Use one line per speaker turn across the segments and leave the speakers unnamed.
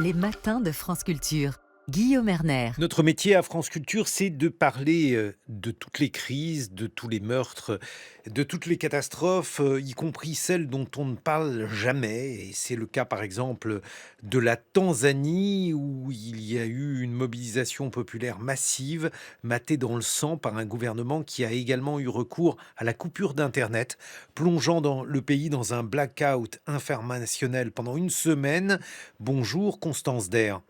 Les matins de France Culture. Guillaume Erner.
Notre métier à France Culture, c'est de parler de toutes les crises, de tous les meurtres, de toutes les catastrophes, y compris celles dont on ne parle jamais. Et c'est le cas, par exemple, de la Tanzanie, où il y a eu une mobilisation populaire massive, matée dans le sang par un gouvernement qui a également eu recours à la coupure d'Internet, plongeant le pays dans un blackout informationnel pendant une semaine. Bonjour, Constance Der.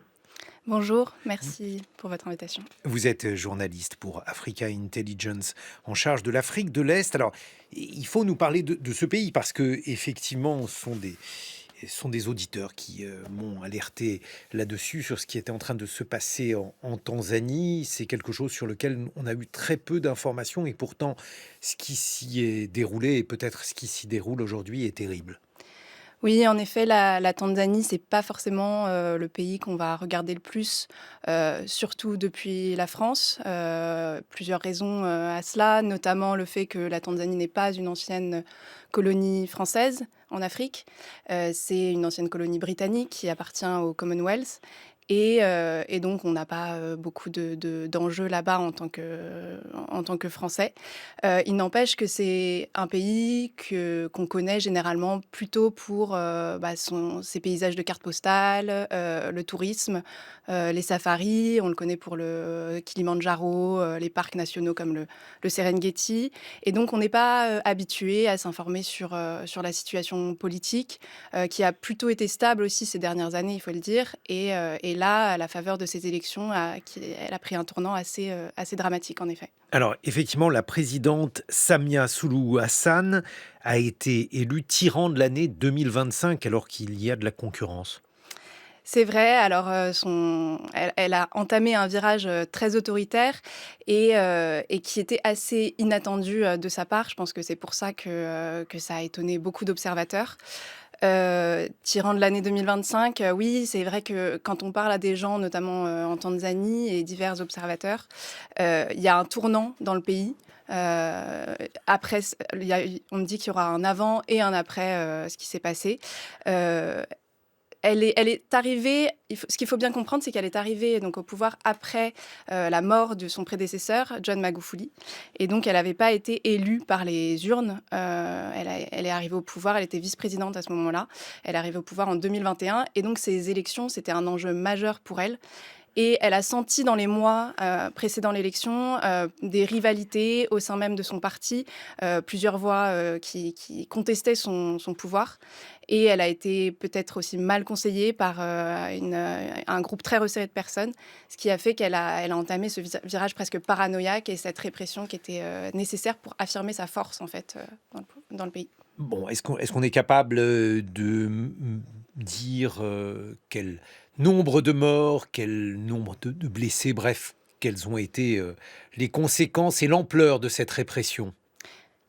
Bonjour, merci pour votre invitation.
Vous êtes journaliste pour Africa Intelligence en charge de l'Afrique de l'Est. Alors, il faut nous parler de ce pays parce que effectivement, ce sont des auditeurs qui m'ont alerté là-dessus sur ce qui était en train de se passer en Tanzanie. C'est quelque chose sur lequel on a eu très peu d'informations et pourtant, ce qui s'y est déroulé et peut-être ce qui s'y déroule aujourd'hui est terrible.
Oui, en effet, la Tanzanie, c'est pas forcément le pays qu'on va regarder le plus, surtout depuis la France. Plusieurs raisons à cela, notamment le fait que la Tanzanie n'est pas une ancienne colonie française en Afrique. C'est une ancienne colonie britannique qui appartient au Commonwealth. Et donc, on n'a pas beaucoup d'enjeux là-bas en tant que Français. Il n'empêche que c'est un pays qu'on connaît généralement plutôt pour ses paysages de cartes postales, le tourisme, les safaris. On le connaît pour le Kilimandjaro, les parcs nationaux comme le Serengeti. Et donc, on n'est pas habitué à s'informer sur la situation politique, qui a plutôt été stable aussi ces dernières années, il faut le dire. Et là, à la faveur de ces élections, elle a pris un tournant assez dramatique, en effet.
Alors, effectivement, la présidente Samia Suluhu Hassan a été élue tyran de l'année 2025 alors qu'il y a de la concurrence.
C'est vrai, alors elle a entamé un virage très autoritaire et qui était assez inattendu de sa part. Je pense que c'est pour ça que ça a étonné beaucoup d'observateurs. Tyran de l'année 2025, oui, c'est vrai que quand on parle à des gens, notamment en Tanzanie et divers observateurs, il y a un tournant dans le pays. Après, on me dit qu'il y aura un avant et un après ce qui s'est passé. Euh, elle est arrivée, ce qu'il faut bien comprendre, c'est qu'elle est arrivée donc, au pouvoir après la mort de son prédécesseur, John Magufuli. Et donc, elle n'avait pas été élue par les urnes. Elle est arrivée au pouvoir, elle était vice-présidente à ce moment-là. Elle est arrivée au pouvoir en 2021. Et donc, ces élections, c'était un enjeu majeur pour elle. Et elle a senti dans les mois précédant l'élection des rivalités au sein même de son parti, plusieurs voix qui contestaient son pouvoir. Et elle a été peut-être aussi mal conseillée par un groupe très resserré de personnes, ce qui a fait elle a entamé ce virage presque paranoïaque et cette répression qui était nécessaire pour affirmer sa force en fait dans le pays.
Bon, est-ce qu'on est capable de dire quel nombre de morts, quel nombre de blessés, bref, quelles ont été les conséquences et l'ampleur de cette répression?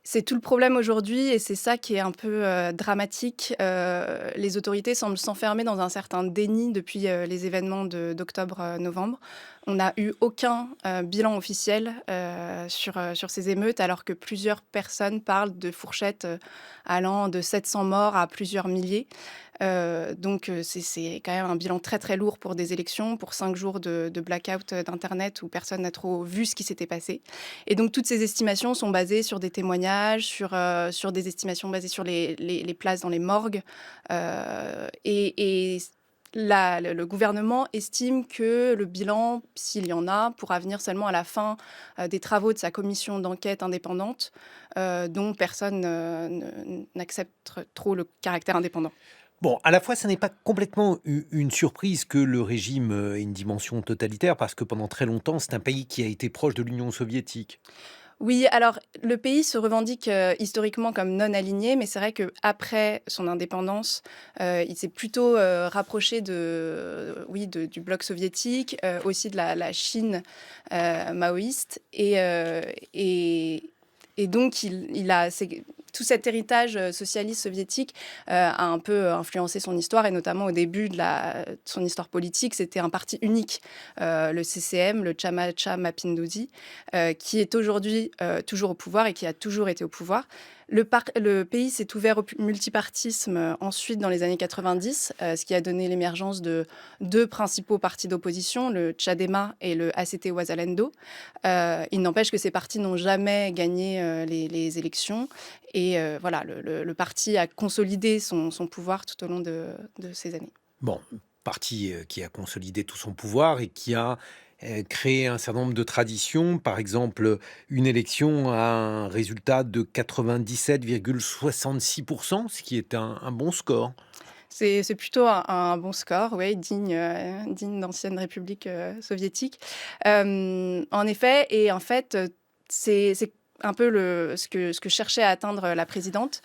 C'est tout le problème aujourd'hui et c'est ça qui est un peu dramatique. Les autorités semblent s'enfermer dans un certain déni depuis les événements d'octobre-novembre. On n'a eu aucun bilan officiel sur ces émeutes, alors que plusieurs personnes parlent de fourchettes allant de 700 morts à plusieurs milliers. Donc c'est quand même un bilan très très lourd pour des élections, pour 5 jours de blackout d'Internet où personne n'a trop vu ce qui s'était passé. Et donc toutes ces estimations sont basées sur des témoignages, sur des estimations basées sur les places dans les morgues. Et le gouvernement estime que le bilan, s'il y en a, pourra venir seulement à la fin des travaux de sa commission d'enquête indépendante, dont personne n'accepte trop le caractère indépendant.
Bon, à la fois, ça n'est pas complètement une surprise que le régime ait une dimension totalitaire, parce que pendant très longtemps, c'est un pays qui a été proche de l'Union soviétique.
Oui, alors le pays se revendique historiquement comme non aligné, mais c'est vrai qu'après son indépendance, il s'est plutôt rapproché du bloc soviétique, aussi de la Chine maoïste. Et donc, tout cet héritage socialiste soviétique a un peu influencé son histoire, et notamment au début de son histoire politique, c'était un parti unique, le CCM, le Chamacha Mapinduzi, qui est aujourd'hui toujours au pouvoir et qui a toujours été au pouvoir. Le pays s'est ouvert au multipartisme ensuite dans les années 90, ce qui a donné l'émergence de deux principaux partis d'opposition, le Chadema et le ACT Ouazalendo. Il n'empêche que ces partis n'ont jamais gagné les élections. Et voilà, le parti a consolidé son pouvoir tout au long de ces années.
Bon, parti qui a consolidé tout son pouvoir et qui a créé un certain nombre de traditions. Par exemple, une élection a un résultat de 97,66%, ce qui est un bon score.
C'est plutôt un bon score, oui, digne d'anciennes républiques soviétiques. En effet, et en fait, c'est un peu ce que cherchait à atteindre la présidente.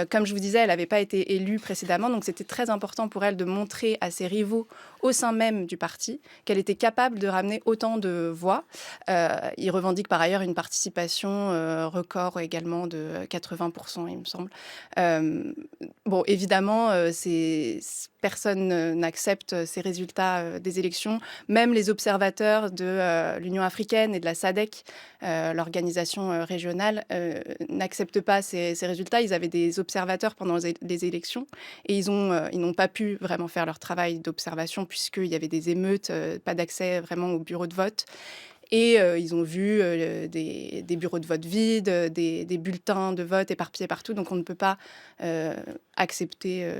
Comme je vous disais, elle n'avait pas été élue précédemment, donc c'était très important pour elle de montrer à ses rivaux au sein même du parti qu'elle était capable de ramener autant de voix. Il revendique par ailleurs une participation record également de 80%, il me semble. Bon, évidemment, personne n'accepte ces résultats des élections. Même les observateurs de l'Union africaine et de la SADC, l'organisation régionale, n'acceptent pas ces résultats. Ils avaient des observateurs pendant les élections et ils n'ont pas pu vraiment faire leur travail d'observation puisqu'il y avait des émeutes, pas d'accès vraiment aux bureaux de vote. Et ils ont vu des bureaux de vote vides, des bulletins de vote éparpillés partout. Donc on ne peut pas accepter.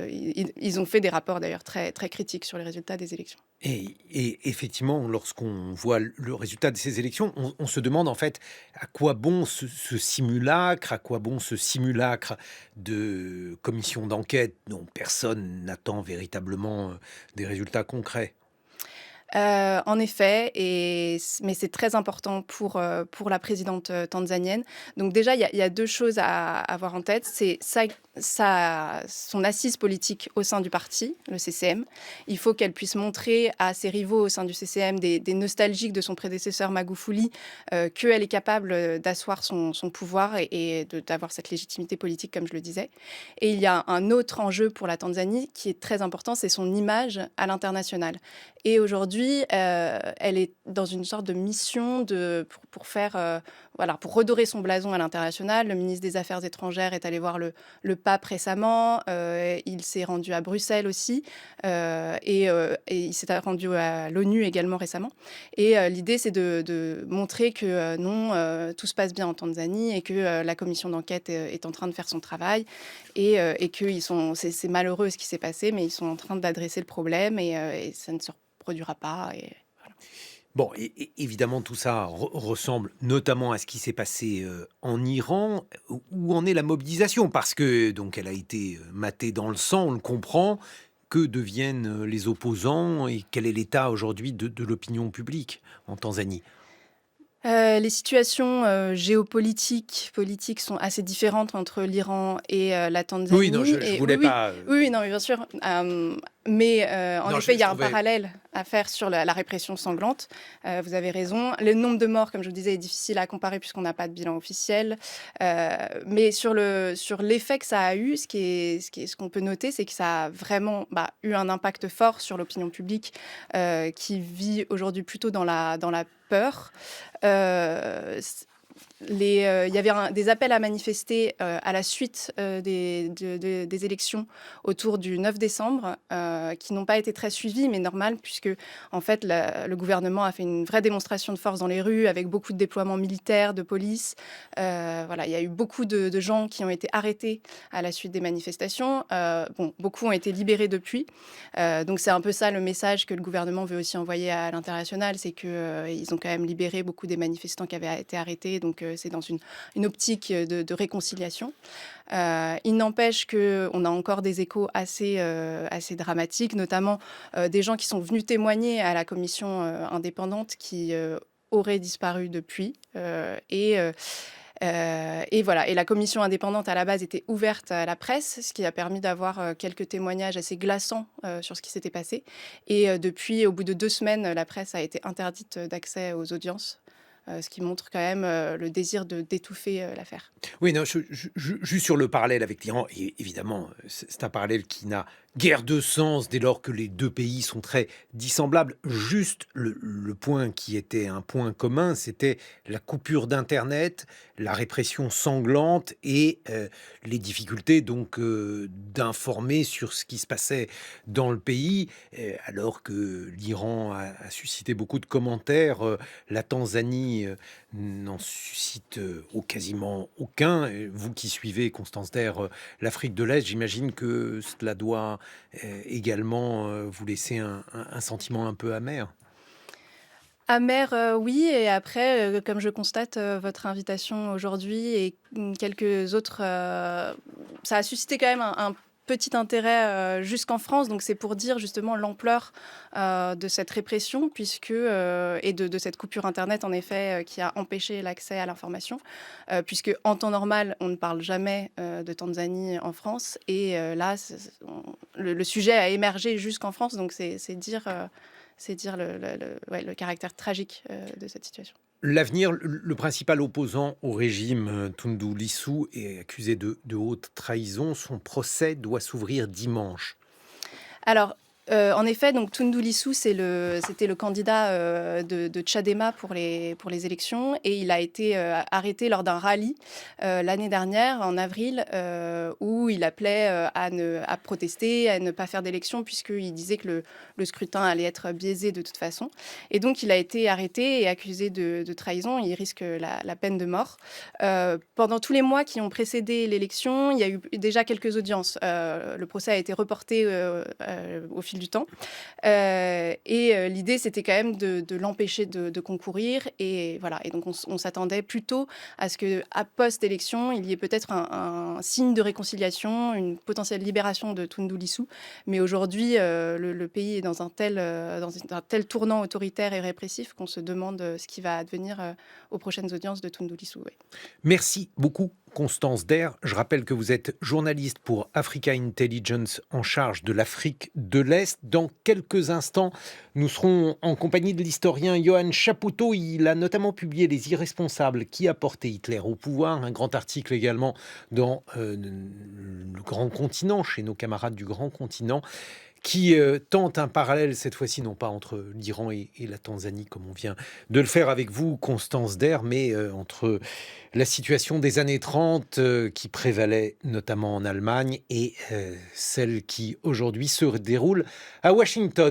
Ils ont fait des rapports d'ailleurs très, très critiques sur les résultats des élections.
Et effectivement, lorsqu'on voit le résultat de ces élections, on se demande en fait à quoi bon ce simulacre, à quoi bon ce simulacre de commission d'enquête dont personne n'attend véritablement des résultats concrets.
En effet, mais c'est très important pour la présidente tanzanienne. Donc déjà, il y a deux choses à avoir en tête. C'est son assise politique au sein du parti, le CCM. Il faut qu'elle puisse montrer à ses rivaux au sein du CCM, des nostalgiques de son prédécesseur Magufuli, qu'elle est capable d'asseoir son pouvoir et d'avoir cette légitimité politique, comme je le disais. Et il y a un autre enjeu pour la Tanzanie qui est très important, c'est son image à l'international. Et aujourd'hui, elle est dans une sorte de mission pour faire, pour redorer son blason à l'international. Le ministre des Affaires étrangères est allé voir le pape récemment. Il s'est rendu à Bruxelles aussi. Et il s'est rendu à l'ONU également récemment. Et l'idée, c'est de montrer que non, tout se passe bien en Tanzanie et que la commission d'enquête est en train de faire son travail. Et que c'est malheureux ce qui s'est passé, mais ils sont en train d'adresser le problème et ça ne se produira pas. Et voilà.
Bon, évidemment, tout ça ressemble notamment à ce qui s'est passé en Iran. Où en est la mobilisation? Parce que donc elle a été matée dans le sang, on le comprend. Que deviennent les opposants et quel est l'état aujourd'hui de l'opinion publique en Tanzanie?
Les situations politiques sont assez différentes entre l'Iran et la
Oui, non,
Tanzanie.
je
Et
voulais
oui, oui,
pas.
oui, oui, non, mais bien sûr. Mais en
Non,
effet, il y
je
a un
trouvais.
parallèle à faire sur la répression sanglante. Vous avez raison. Le nombre de morts, comme je vous disais, est difficile à comparer puisqu'on n'a pas de bilan officiel. Mais sur l'effet que ça a eu, ce qu'on peut noter, c'est que ça a vraiment eu un impact fort sur l'opinion publique qui vit aujourd'hui plutôt dans la peur. Il y avait des appels à manifester à la suite des élections autour du 9 décembre qui n'ont pas été très suivis, mais normal, puisque en fait, le gouvernement a fait une vraie démonstration de force dans les rues avec beaucoup de déploiements militaires, de police. Voilà, il y a eu beaucoup de gens qui ont été arrêtés à la suite des manifestations. Beaucoup ont été libérés depuis. Donc c'est un peu ça le message que le gouvernement veut aussi envoyer à l'international, c'est qu'ils ont quand même libéré beaucoup des manifestants qui avaient été arrêtés. Donc c'est dans une optique de réconciliation. Il n'empêche qu'on a encore des échos assez dramatiques, notamment des gens qui sont venus témoigner à la commission indépendante qui auraient disparu depuis. Et voilà. Et la commission indépendante, à la base, était ouverte à la presse, ce qui a permis d'avoir quelques témoignages assez glaçants sur ce qui s'était passé. Et depuis, au bout de 2 semaines, la presse a été interdite d'accès aux audiences. ce qui montre quand même le désir d'étouffer l'affaire.
Oui, non, juste sur le parallèle avec l'Iran, et évidemment, c'est un parallèle qui n'a guère de sens dès lors que les deux pays sont très dissemblables. Juste le point qui était un point commun, c'était la coupure d'Internet, la répression sanglante et les difficultés donc d'informer sur ce qui se passait dans le pays, alors que l'Iran a suscité beaucoup de commentaires. La Tanzanie n'en suscite quasiment aucun. Et vous qui suivez, Constance Der, l'Afrique de l'Est, j'imagine que cela doit également vous laisser un sentiment un peu amer.
Amer, oui, et après, comme je constate, votre invitation aujourd'hui et quelques autres, ça a suscité quand même un petit intérêt, jusqu'en France. Donc c'est pour dire justement l'ampleur, de cette répression puisque, et de cette coupure internet en effet, qui a empêché l'accès à l'information. Puisque en temps normal, on ne parle jamais, de Tanzanie en France et là, le sujet a émergé jusqu'en France. Donc c'est dire le caractère tragique de cette situation.
L'avenir, le principal opposant au régime, Tundu Lissu, est accusé de haute trahison. Son procès doit s'ouvrir dimanche.
Alors, en effet, donc Tundu Lissu, c'était le candidat de Tchadema pour les élections et il a été arrêté lors d'un rallye l'année dernière, en avril, où il appelait à protester, à ne pas faire d'élection, puisqu'il disait que le scrutin allait être biaisé de toute façon. Et donc, il a été arrêté et accusé de trahison. Il risque la peine de mort. Pendant tous les mois qui ont précédé l'élection, il y a eu déjà quelques audiences. Le procès a été reporté au fil du temps. L'idée, c'était quand même de l'empêcher de concourir. Et voilà. Et donc, on s'attendait plutôt à ce qu'à post-élection, il y ait peut-être un signe de réconciliation, une potentielle libération de Tundu Lissu. Mais aujourd'hui, le pays est dans un tel tournant autoritaire et répressif qu'on se demande ce qui va advenir aux prochaines audiences de Tundu Lissu. Oui.
Merci beaucoup, Constance Der. Je rappelle que vous êtes journaliste pour Africa Intelligence en charge de l'Afrique de l'Est. Dans quelques instants, nous serons en compagnie de l'historien Johan Chapoutot. Il a notamment publié Les Irresponsables qui a porté Hitler au pouvoir. Un grand article également dans le Grand Continent, chez nos camarades du Grand Continent, qui tente un parallèle, cette fois-ci non pas entre l'Iran et la Tanzanie, comme on vient de le faire avec vous, Constance Der, mais entre la situation des années 30 qui prévalait notamment en Allemagne et celle qui aujourd'hui se déroule à Washington.